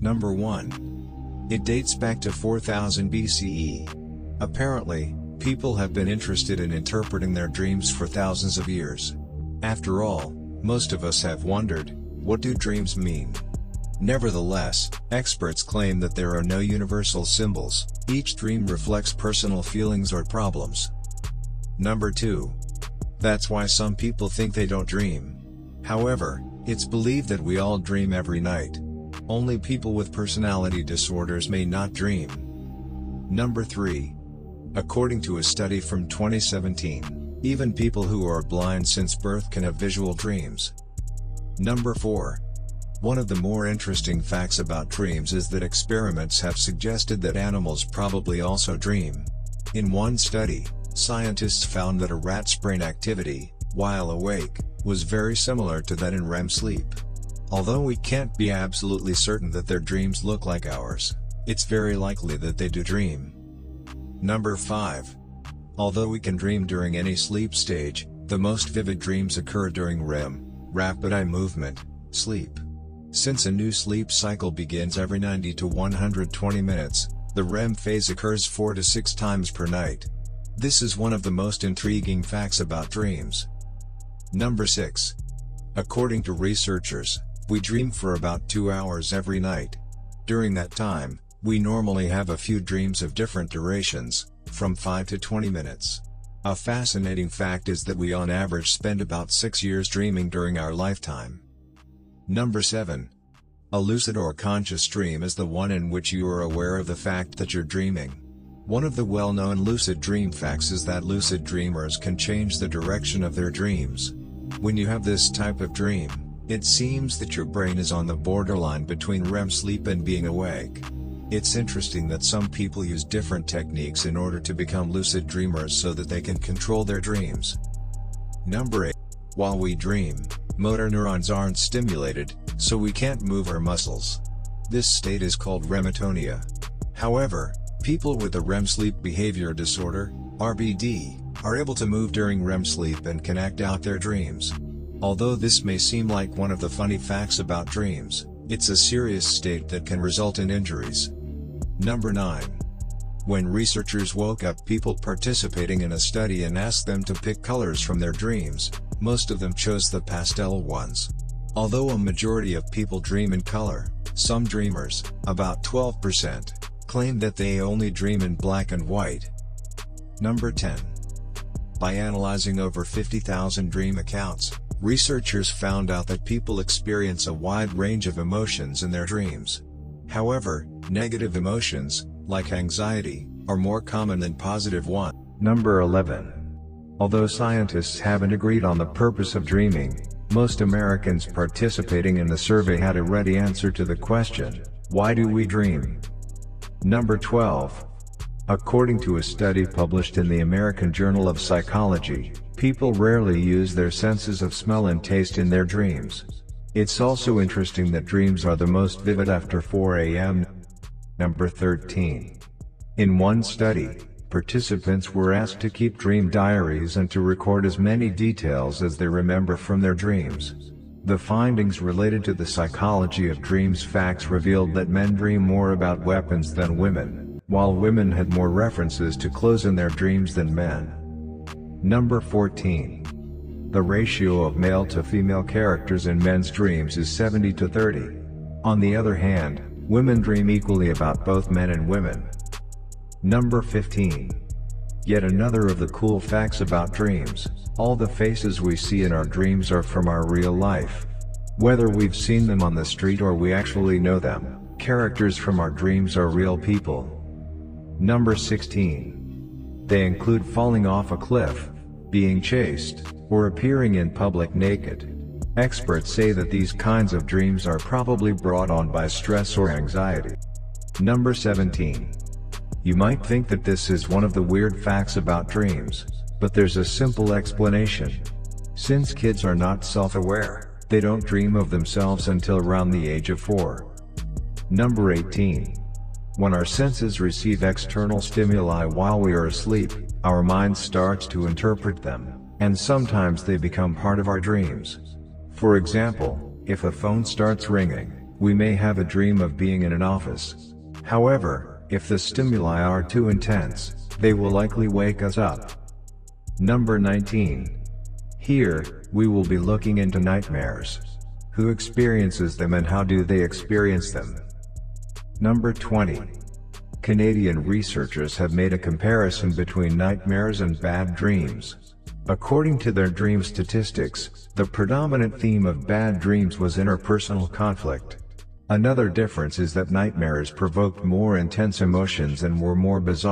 Number 1. It dates back to 4000 BCE. Apparently, people have been interested in interpreting their dreams for thousands of years. After all, most of us have wondered, what do dreams mean? Nevertheless, experts claim that there are no universal symbols. Each dream reflects personal feelings or problems. Number 2. That's why some people think they don't dream. However, it's believed that we all dream every night. Only people with personality disorders may not dream. Number 3. According to a study from 2017, even people who are blind since birth can have visual dreams. Number 4. One of the more interesting facts about dreams is that experiments have suggested that animals probably also dream. In one study, scientists found that a rat's brain activity, while awake, was very similar to that in REM sleep. Although we can't be absolutely certain that their dreams look like ours, it's very likely that they do dream. Number 5. Although we can dream during any sleep stage, the most vivid dreams occur during REM, rapid eye movement, sleep. Since a new sleep cycle begins every 90 to 120 minutes, the REM phase occurs 4 to 6 times per night. This is one of the most intriguing facts about dreams. Number 6. According to researchers, we dream for about 2 hours every night. During that time, we normally have a few dreams of different durations, from 5 to 20 minutes. A fascinating fact is that we on average spend about 6 years dreaming during our lifetime. Number 7. A lucid or conscious dream is the one in which you are aware of the fact that you're dreaming. One of the well-known lucid dream facts is that lucid dreamers can change the direction of their dreams. When you have this type of dream, it seems that your brain is on the borderline between REM sleep and being awake. It's interesting that some people use different techniques in order to become lucid dreamers so that they can control their dreams. Number 8. While we dream, motor neurons aren't stimulated, so we can't move our muscles. This state is called remitonia. However, people with a REM sleep behavior disorder, RBD, are able to move during REM sleep and can act out their dreams. Although this may seem like one of the funny facts about dreams, it's a serious state that can result in injuries. Number 9. When researchers woke up people participating in a study and asked them to pick colors from their dreams, most of them chose the pastel ones. Although a majority of people dream in color, some dreamers, about 12%, claim that they only dream in black and white. Number 10. By analyzing over 50,000 dream accounts, researchers found out that people experience a wide range of emotions in their dreams. However, negative emotions, like anxiety, are more common than positive ones. Number 11. Although scientists haven't agreed on the purpose of dreaming, most Americans participating in the survey had a ready answer to the question, why do we dream? Number 12. According to a study published in the American Journal of Psychology, people rarely use their senses of smell and taste in their dreams. It's also interesting that dreams are the most vivid after 4 a.m. Number 13. In one study, participants were asked to keep dream diaries and to record as many details as they remember from their dreams. The findings related to the psychology of dreams facts revealed that men dream more about weapons than women, while women had more references to clothes in their dreams than men. Number 14. The ratio of male to female characters in men's dreams is 70 to 30. On the other hand, women dream equally about both men and women. Number 15. Yet another of the cool facts about dreams, all the faces we see in our dreams are from our real life. Whether we've seen them on the street or we actually know them, characters from our dreams are real people. Number 16. They include falling off a cliff, being chased, or appearing in public naked. Experts say that these kinds of dreams are probably brought on by stress or anxiety. Number 17. You might think that this is one of the weird facts about dreams, but there's a simple explanation. Since kids are not self-aware, they don't dream of themselves until around the age of 4. Number 18. When our senses receive external stimuli while we are asleep, our mind starts to interpret them, and sometimes they become part of our dreams. For example, if a phone starts ringing, we may have a dream of being in an office. However, if the stimuli are too intense, they will likely wake us up. Number 19. Here, we will be looking into nightmares. Who experiences them and how do they experience them? Number 20. Canadian researchers have made a comparison between nightmares and bad dreams. According to their dream statistics, the predominant theme of bad dreams was interpersonal conflict. Another difference is that nightmares provoked more intense emotions and were more bizarre.